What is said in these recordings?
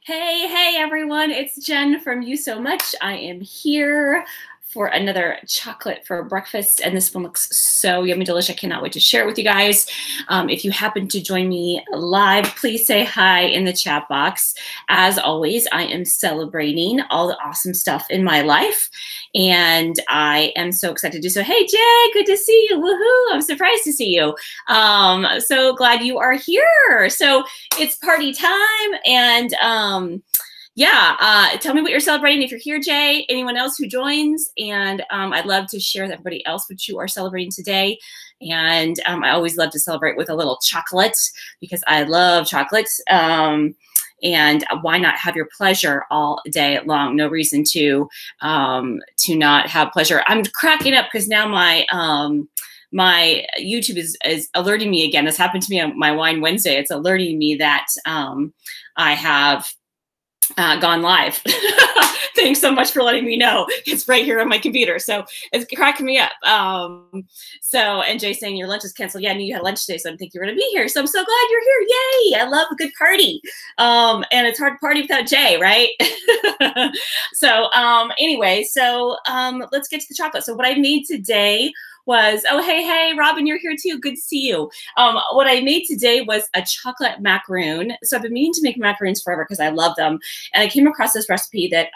Hey everyone, it's Jen from You So Much. I am here for another chocolate for breakfast, and this one looks so yummy delicious. I cannot wait to share it with you guys. If you happen to join me live, please say hi in the chat box. As always, I am celebrating all the awesome stuff in my life, and I am so excited to do so. Hey Jay, good to see you. Woohoo! I'm surprised to see you. So glad you are here. So it's party time, and tell me what you're celebrating if you're here, Jay, anyone else who joins, and I'd love to share with everybody else what you are celebrating today. And I always love to celebrate with a little chocolate because I love chocolates. And why not have your pleasure all day long? No reason to not have pleasure. I'm cracking up because now my YouTube is alerting me again. This happened to me on my Wine Wednesday. It's alerting me that I have gone live. Thanks so much for letting me know. It's right here on my computer. So it's cracking me up. And Jay saying your lunch is canceled. Yeah, I knew you had lunch today, so I didn't think you were going to be here. So I'm so glad you're here. Yay. I love a good party. And it's hard to party without Jay, right? Anyway, let's get to the chocolate. So what I made today was, oh, hey, Robin, you're here too. Good to see you. What I made today was a chocolate macaroon. So I've been meaning to make macaroons forever because I love them. And I came across this recipe that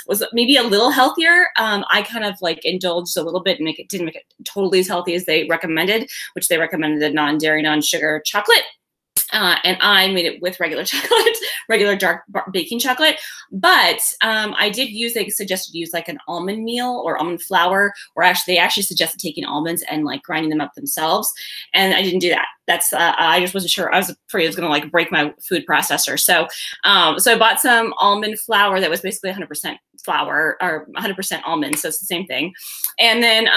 was maybe a little healthier. I kind of like indulged a little bit and didn't make it totally as healthy as they recommended, which they recommended a non-dairy, non-sugar chocolate. And I made it with regular chocolate, regular dark baking chocolate. But I did use, they suggested use like an almond meal or almond flour, or they actually suggested taking almonds and like grinding them up themselves. And I didn't do that. That's, I just wasn't sure. I was afraid it was going to like break my food processor. So I bought some almond flour that was basically 100% flour or 100% almonds. So it's the same thing. And then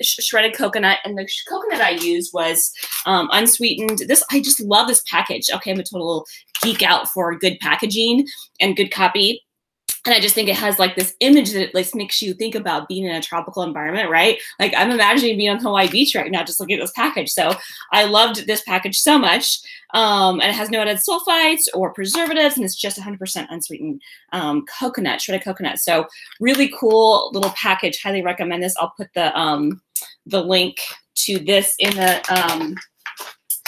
shredded coconut. And the coconut I used was unsweetened. I just love this package. Okay, I'm a total geek out for good packaging and good copy. And I just think it has like this image that like makes you think about being in a tropical environment, right? Like I'm imagining being on Hawaii Beach right now, just looking at this package. So I loved this package so much. And it has no added sulfites or preservatives, and it's just 100% unsweetened coconut, shredded coconut. So really cool little package. Highly recommend this. I'll put the link to this in the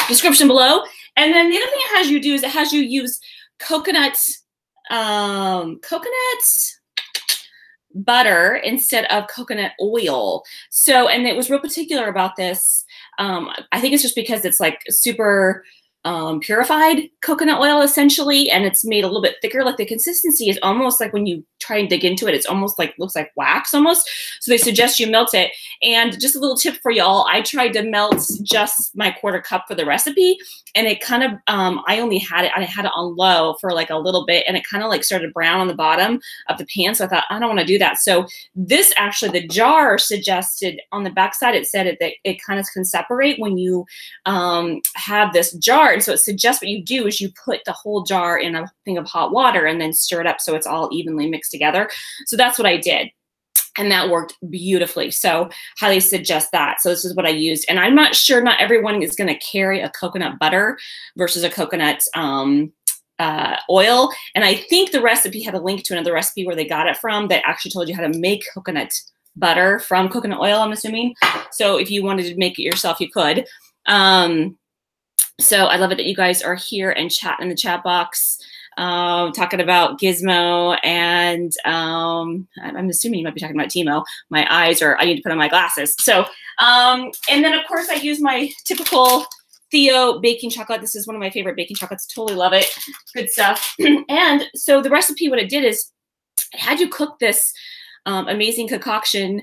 description below. And then the other thing it has you do is it has you use coconut butter instead of coconut oil. So, and it was real particular about this. I think it's just because it's like super purified coconut oil essentially, and it's made a little bit thicker. Like the consistency is almost like when you try and dig into it, it's almost like, looks like wax almost. So they suggest you melt it. And just a little tip for y'all, I tried to melt just my quarter cup for the recipe, and it kind of, I had it on low for like a little bit, and it kind of like started brown on the bottom of the pan. So I thought, I don't want to do that. So this actually, the jar suggested on the backside, it said that it kind of can separate when you have this jar. And so it suggests what you do is you put the whole jar in a thing of hot water and then stir it up so it's all evenly mixed together. So that's what I did. And that worked beautifully. So highly suggest that. So this is what I used. And I'm not sure, not everyone is going to carry a coconut butter versus a coconut oil. And I think the recipe had a link to another recipe where they got it from that actually told you how to make coconut butter from coconut oil, I'm assuming. So if you wanted to make it yourself, you could. So I love it that you guys are here and chatting in the chat box, talking about Gizmo, and I'm assuming you might be talking about Timo. My eyes are, I need to put on my glasses. So, and then of course I use my typical Theo baking chocolate. This is one of my favorite baking chocolates. Totally love it. Good stuff. And so the recipe, what it did is it had you cook this amazing concoction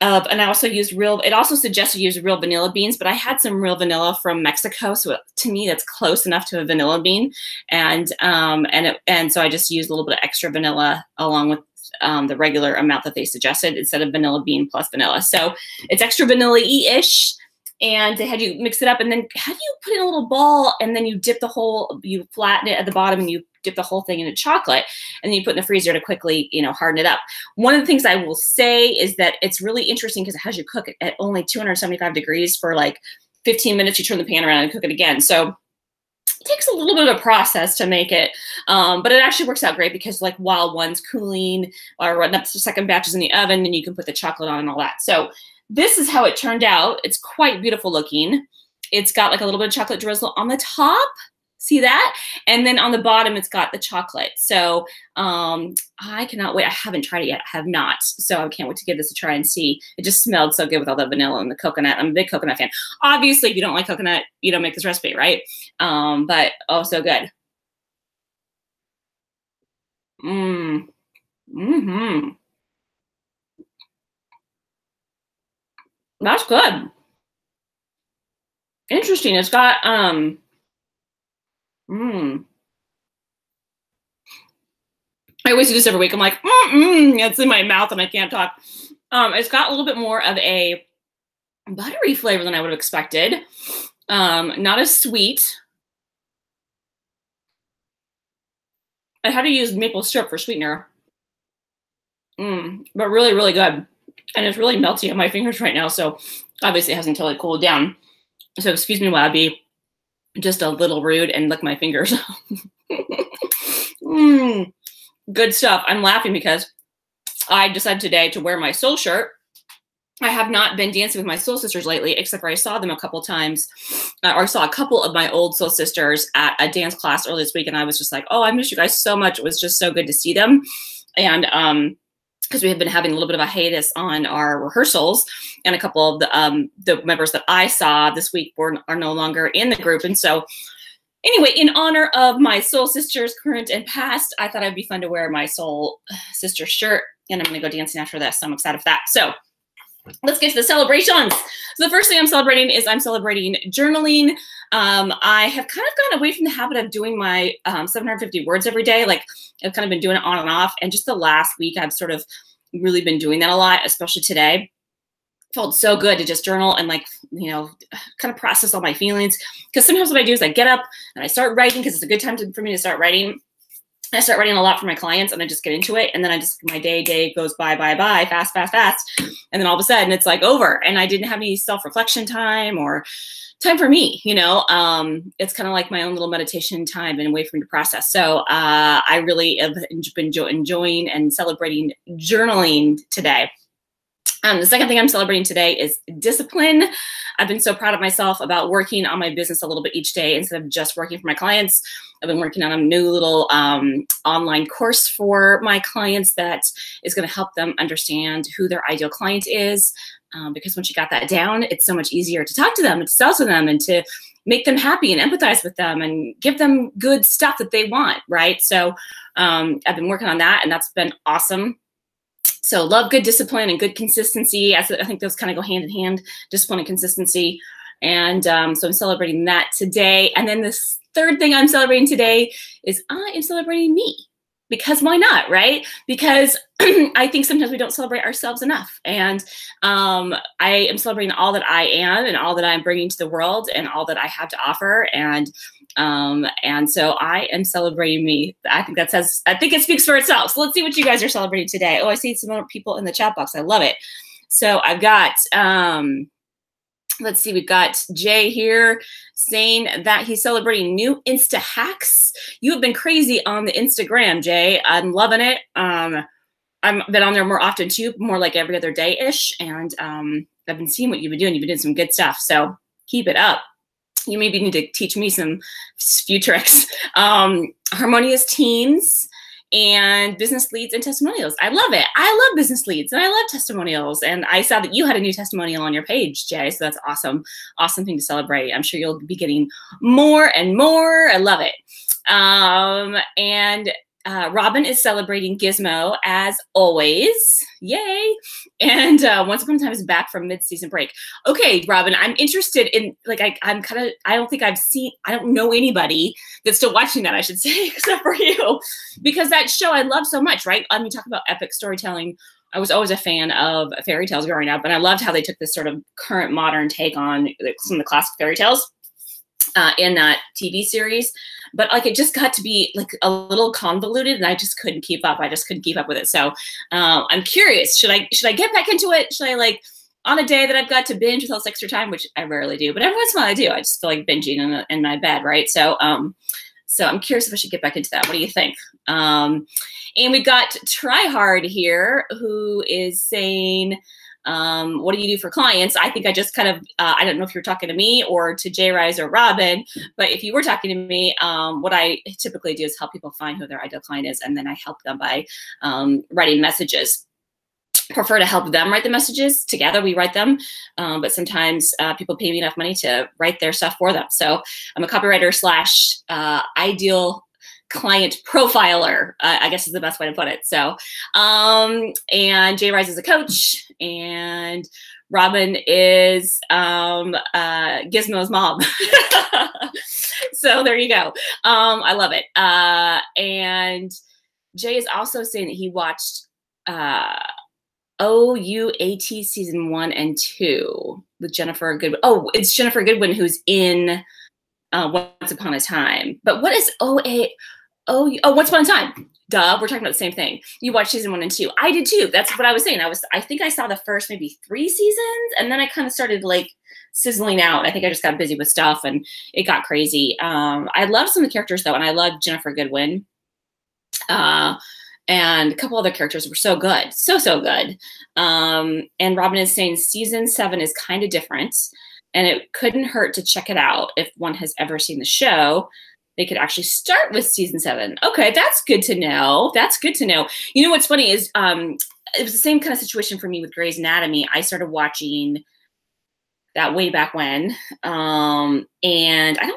and I also used it also suggested you use real vanilla beans, but I had some real vanilla from Mexico. So to me, that's close enough to a vanilla bean. And so I just used a little bit of extra vanilla along with the regular amount that they suggested instead of vanilla bean plus vanilla. So it's extra vanilla-y-ish. And they had you mix it up and then had you put in a little ball, and then you dip you flatten it at the bottom and you dip the whole thing into chocolate, and then you put in the freezer to quickly, harden it up. One of the things I will say is that it's really interesting because it has you cook it at only 275 degrees for like 15 minutes. You turn the pan around and cook it again. So takes a little bit of a process to make it, but it actually works out great because like while one's cooling or running up to the second batch is in the oven, then you can put the chocolate on and all that. So this is how it turned out. It's quite beautiful looking. It's got like a little bit of chocolate drizzle on the top. See that? And then on the bottom, it's got the chocolate. So I cannot wait. I haven't tried it yet. I have not. So I can't wait to give this a try and see. It just smelled so good with all the vanilla and the coconut. I'm a big coconut fan. Obviously, if you don't like coconut, you don't make this recipe, right? But oh, so good. Mm-hmm. That's good. Interesting. It's got I always do this every week. I'm like, it's in my mouth and I can't talk. It's got a little bit more of a buttery flavor than I would have expected. Not as sweet. I had to use maple syrup for sweetener. But really, really good. And it's really melty on my fingers right now. So obviously it hasn't totally cooled down. So excuse me while I be just a little rude and lick my fingers. Good stuff. I'm laughing because I decided today to wear my soul shirt. I have not been dancing with my soul sisters lately, except for I saw them a couple times, or I saw a couple of my old soul sisters at a dance class earlier this week, and I was just like, oh, I miss you guys so much. It was just so good to see them. And because we have been having a little bit of a hiatus on our rehearsals, and a couple of the members that I saw this week are no longer in the group. And so anyway, in honor of my soul sisters, current and past, I thought it'd be fun to wear my soul sister shirt, and I'm going to go dancing after this. So I'm excited for that. So let's get to the celebrations. So the first thing I'm celebrating is I'm celebrating journaling. I have kind of gone away from the habit of doing my 750 words every day. Like I've kind of been doing it on and off. And just the last week, I've sort of really been doing that a lot, especially today. Felt so good to just journal and like, you know, kind of process all my feelings. Because sometimes what I do is I get up and I start writing because it's a good time for me to start writing. I start writing a lot for my clients and I just get into it. And then my day goes by, fast. And then all of a sudden it's like over and I didn't have any self-reflection time or time for me, you know. It's kind of like my own little meditation time and a way for me to process. So I really have been enjoying and celebrating journaling today. The second thing I'm celebrating today is discipline. I've been so proud of myself about working on my business a little bit each day instead of just working for my clients. I've been working on a new little online course for my clients that is going to help them understand who their ideal client is. Because once you got that down, it's so much easier to talk to them and to sell to them and to make them happy and empathize with them and give them good stuff that they want, right? So I've been working on that and that's been awesome. So love good discipline and good consistency. I think those kind of go hand in hand, discipline and consistency. And so I'm celebrating that today. And then this third thing I'm celebrating today is I am celebrating me. Because why not, right? Because I think sometimes we don't celebrate ourselves enough. And I am celebrating all that I am and all that I'm bringing to the world and all that I have to offer. And so I am celebrating me. I think it speaks for itself. So let's see what you guys are celebrating today. Oh, I see some more people in the chat box. I love it. So I've got, let's see, we've got Jay here saying that he's celebrating new Insta hacks. You have been crazy on the Instagram, Jay. I'm loving it. I've been on there more often too, more like every other day-ish. And I've been seeing what you've been doing. You've been doing some good stuff. So keep it up. You maybe need to teach me some few tricks. Harmonious teams and business leads and testimonials. I love it. I love business leads and I love testimonials. And I saw that you had a new testimonial on your page, Jay. So that's awesome. Awesome thing to celebrate. I'm sure you'll be getting more and more. I love it. Robin is celebrating Gizmo as always. Yay. And Once Upon a Time is back from mid-season break. Okay, Robin, I'm interested in, like, I don't know anybody that's still watching that, I should say, except for you, because that show I love so much, right? I mean, talk about epic storytelling. I was always a fan of fairy tales growing up, and I loved how they took this sort of current modern take on some of the classic fairy tales in that TV series. But like it just got to be like a little convoluted and I just couldn't keep up. I just couldn't keep up with it. So I'm curious, should I get back into it? Should I like on a day that I've got to binge with all this extra time, which I rarely do, but every once in a while I do. I just feel like binging in my bed, right? So so I'm curious if I should get back into that. What do you think? And we've got Tryhard here, who is saying, what do you do for clients? I think I just kind of, I don't know if you're talking to me or to Jay Rise or Robin, but if you were talking to me, what I typically do is help people find who their ideal client is, and then I help them by writing messages. Prefer to help them write the messages. Together we write them, but sometimes people pay me enough money to write their stuff for them. So I'm a copywriter slash ideal client profiler, I guess is the best way to put it. So, and Jay Rise is a coach, and Robin is Gizmo's mom. So there you go. I love it. And Jay is also saying that he watched OUAT season 1 and 2 with Jennifer Goodwin. Oh, it's Jennifer Goodwin who's in Once Upon a Time. But what is Once Upon a Time? Duh, we're talking about the same thing. You watched season 1 and 2. I did too. That's what I was saying. I think I saw the first maybe 3 seasons, and then I kind of started like sizzling out. I think I just got busy with stuff and it got crazy. I love some of the characters though, and I love Jennifer Goodwin. And a couple other characters were so good, so good. And Robin is saying season 7 is kind of different, and it couldn't hurt to check it out if one has ever seen the show. They could actually start with season 7. Okay, that's good to know. That's good to know. You know what's funny is it was the same kind of situation for me with Grey's Anatomy. I started watching that way back when, and I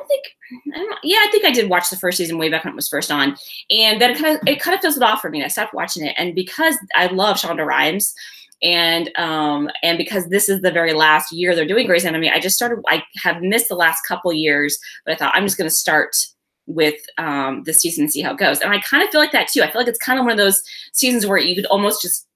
think I did watch the first season way back when it was first on, and then it kind of fizzled off for me. I stopped watching it, and because I love Shonda Rhimes, and because this is the very last year they're doing Grey's Anatomy, I have missed the last couple years, but I thought I'm just going to start with this season and see how it goes. And I kind of feel like that too. I feel like it's kind of one of those seasons where you could almost just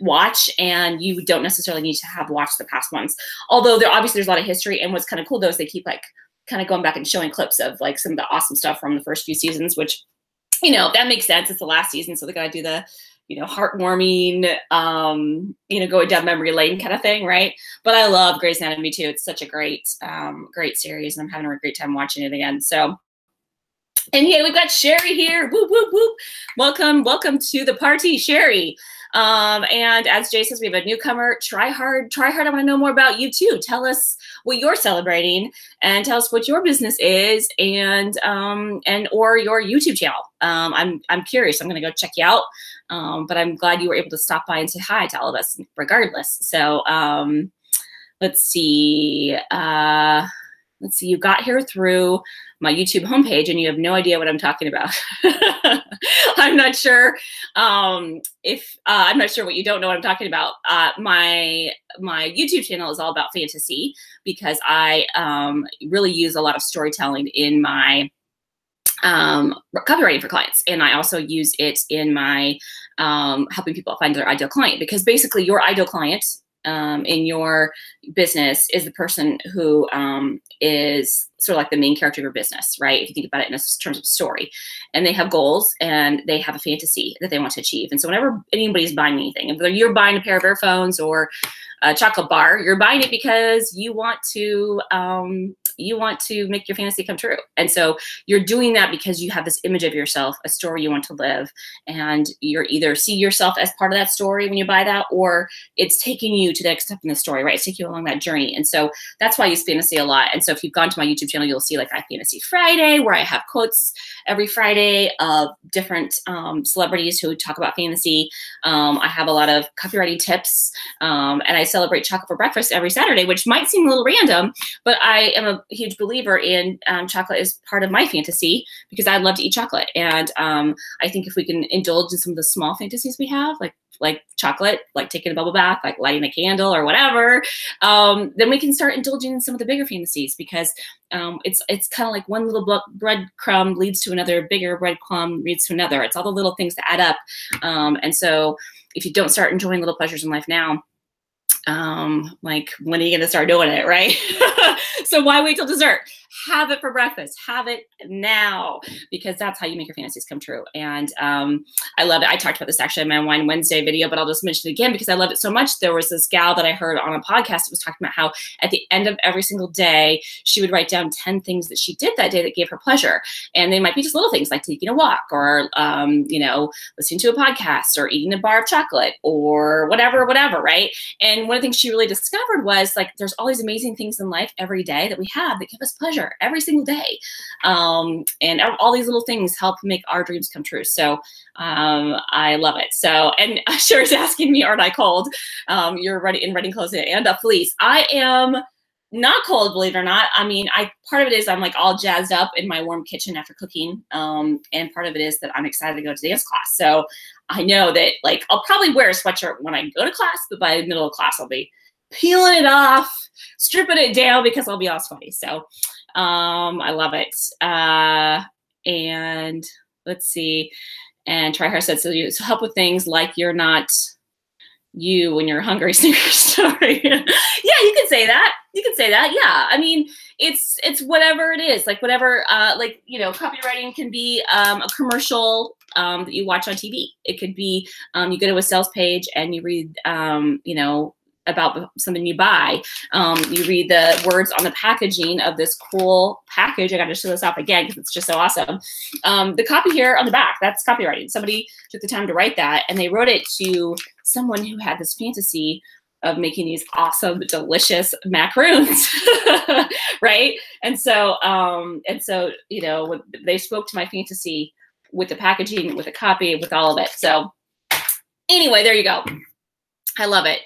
watch and you don't necessarily need to have watched the past ones. Although there's a lot of history, and what's kind of cool though is they keep like kind of going back and showing clips of like some of the awesome stuff from the first few seasons, which, you know, that makes sense. It's the last season, so they got to do the, you know, heartwarming, going down memory lane kind of thing, right? But I love Grey's Anatomy too. It's such a great series, and I'm having a great time watching it again. So, and yeah, we've got Sherry here. Whoop, whoop, whoop. Welcome to the party, Sherry. And as Jay says, we have a newcomer, Tryhard. Tryhard, I want to know more about you too. Tell us what you're celebrating, and tell us what your business is, and or your YouTube channel. I'm curious. I'm going to go check you out. But I'm glad you were able to stop by and say hi to all of us regardless. So, let's see. You got here through my YouTube homepage, and you have no idea what I'm talking about. I'm not sure I'm not sure what you don't know what I'm talking about. My YouTube channel is all about fantasy, because I really use a lot of storytelling in my copywriting for clients, and I also use it in my helping people find their ideal client, because basically your ideal client in your business is the person who is sort of like the main character of your business, right? If you think about it in terms of story, and they have goals and they have a fantasy that they want to achieve. And so whenever anybody's buying anything, whether you're buying a pair of earphones or a chocolate bar, you're buying it because you want to make your fantasy come true. And so you're doing that because you have this image of yourself, a story you want to live, and you're either see yourself as part of that story when you buy that, or it's taking you to the next step in the story, right? It's taking you along that journey. And so that's why I use fantasy a lot. And so if you've gone to my YouTube channel, you'll see like I have Fantasy Friday, where I have quotes every Friday of different celebrities who talk about fantasy. I have a lot of copywriting tips, and I celebrate chocolate for breakfast every Saturday, which might seem a little random, but I am a huge believer in chocolate is part of my fantasy, because I love to eat chocolate. And I think if we can indulge in some of the small fantasies we have, like chocolate, like taking a bubble bath, like lighting a candle or whatever, then we can start indulging in some of the bigger fantasies, because it's kind of like one little breadcrumb leads to another, bigger breadcrumb leads to another. It's all the little things that add up. And so if you don't start enjoying little pleasures in life now, like when are you going to start doing it, right? So why wait till dessert? have it for breakfast. Have it now, because that's how you make your fantasies come true. And I love it. I talked about this actually in my Wine Wednesday video, but I'll just mention it again because I love it so much. There was this gal that I heard on a podcast that was talking about how at the end of every single day, she would write down 10 things that she did that day that gave her pleasure. And they might be just little things like taking a walk or, listening to a podcast or eating a bar of chocolate or whatever, right? And one of the things she really discovered was like, there's all these amazing things in life every day that we have that give us pleasure every single day. And all these little things help make our dreams come true. So I love it. So, and Sherry's asking me, aren't I cold? You're ready in running clothes and a fleece. I am not cold, believe it or not. I mean, part of it is I'm like all jazzed up in my warm kitchen after cooking. And part of it is that I'm excited to go to dance class. So I know that like, I'll probably wear a sweatshirt when I go to class, but by the middle of class, I'll be peeling it off, stripping it down because I'll be all sweaty. So I love it. And let's see. And Tryhard said, so you help with things like you're not you when you're hungry sneaker story. Yeah, you can say that. You can say that. Yeah. I mean, it's whatever it is, like whatever, copywriting can be a commercial that you watch on TV. It could be you go to a sales page and you read, about something you buy. You read the words on the packaging of this cool package. I got to show this off again because it's just so awesome. The copy here on the back, that's copywriting. Somebody took the time to write that, and they wrote it to someone who had this fantasy of making these awesome, delicious macaroons, right? And so, when they spoke to my fantasy with the packaging, with the copy, with all of it. So anyway, there you go. I love it.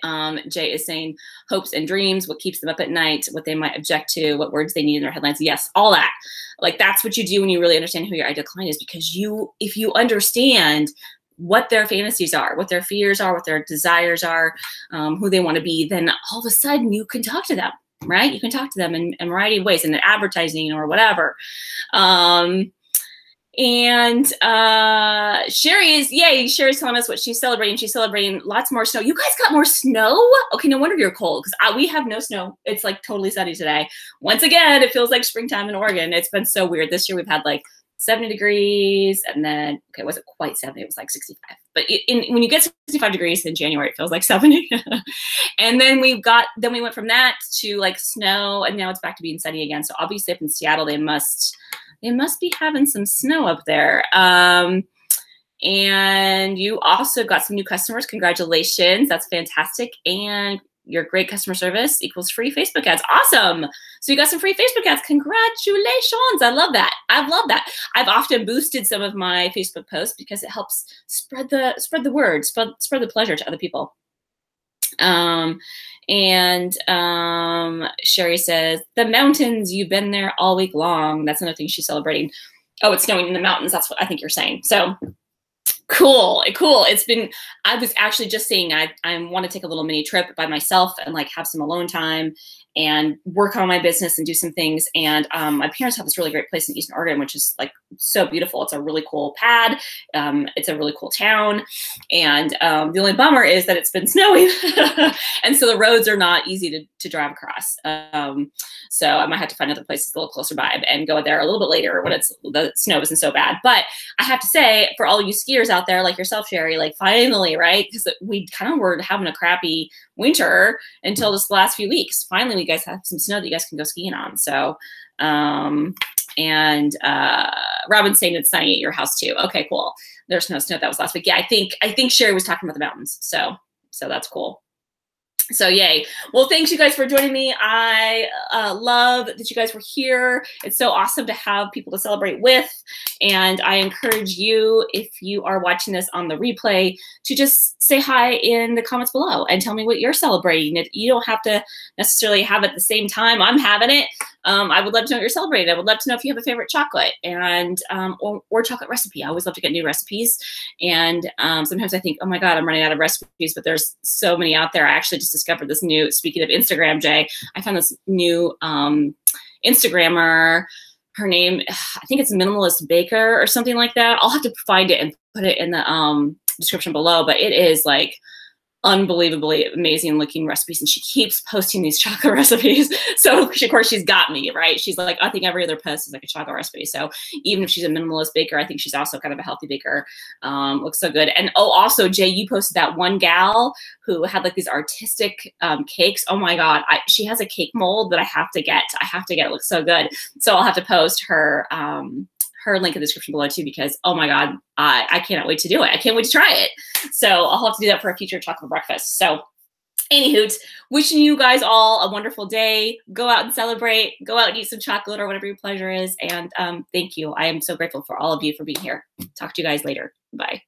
Jay is saying hopes and dreams, what keeps them up at night, what they might object to, what words they need in their headlines. Yes, all that. Like that's what you do when you really understand who your ideal client is, because if you understand what their fantasies are, what their fears are, what their desires are, who they want to be, then all of a sudden you can talk to them, right? You can talk to them in a variety of ways, in advertising or whatever. And Sherry's telling us what she's celebrating. She's celebrating lots more snow. You guys got more snow? Okay, no wonder you're cold, because we have no snow. It's like totally sunny today. Once again, it feels like springtime in Oregon. It's been so weird. This year we've had like 70 degrees, and then, okay, it wasn't quite 70, it was like 65. But when you get 65 degrees in January, it feels like 70. And then we went from that to like snow, and now it's back to being sunny again. So obviously up in Seattle, they must be having some snow up there. And you also got some new customers. Congratulations. That's fantastic. And your great customer service equals free Facebook ads. Awesome. So you got some free Facebook ads. Congratulations. I love that. I love that. I've often boosted some of my Facebook posts because it helps spread the word, spread the pleasure to other people. Sherry says, the mountains, you've been there all week long. That's another thing she's celebrating. Oh, it's snowing in the mountains. That's what I think you're saying. So cool. I was actually just saying, I want to take a little mini trip by myself and like have some alone time and work on my business and do some things. And my parents have this really great place in Eastern Oregon, which is like so beautiful. It's a really cool pad. It's a really cool town. And the only bummer is that it's been snowing. And so the roads are not easy to drive across. So I might have to find other places a little closer by and go there a little bit later when the snow isn't so bad. But I have to say, for all you skiers out there like yourself, Sherry, like finally, right? Because we kind of were having a crappy winter until just the last few weeks. Finally, you guys have some snow that you guys can go skiing on. So, Robin's saying it's sunny at your house too. Okay, cool. There's no snow. That was last week. Yeah, I think Sherry was talking about the mountains. So that's cool. So yay. Well, thanks you guys for joining me. I love that you guys were here. It's so awesome to have people to celebrate with. And I encourage you, if you are watching this on the replay, to just say hi in the comments below and tell me what you're celebrating. You don't have to necessarily have it at the same time I'm having it. I would love to know what you're celebrating. I would love to know if you have a favorite chocolate and or chocolate recipe. I always love to get new recipes. And sometimes I think, oh my God, I'm running out of recipes, but there's so many out there. I actually just discovered this new, speaking of Instagram, Jay, I found this new Instagrammer. Her name, I think it's Minimalist Baker or something like that. I'll have to find it and put it in the description below, but it is like unbelievably amazing looking recipes, and she keeps posting these chocolate recipes. So of course she's got me, right? She's like, I think every other post is like a chocolate recipe. So even if she's a minimalist baker, I think she's also kind of a healthy baker. Looks so good. And oh, also Jay, you posted that one gal who had like these artistic cakes. Oh my God, she has a cake mold that I have to get. It looks so good. So I'll have to post her her link in the description below too, because oh my God, I cannot wait to do it. I can't wait to try it. So I'll have to do that for a future chocolate breakfast. So anywho, wishing you guys all a wonderful day. Go out and celebrate. Go out and eat some chocolate or whatever your pleasure is. And thank you. I am so grateful for all of you for being here. Talk to you guys later. Bye.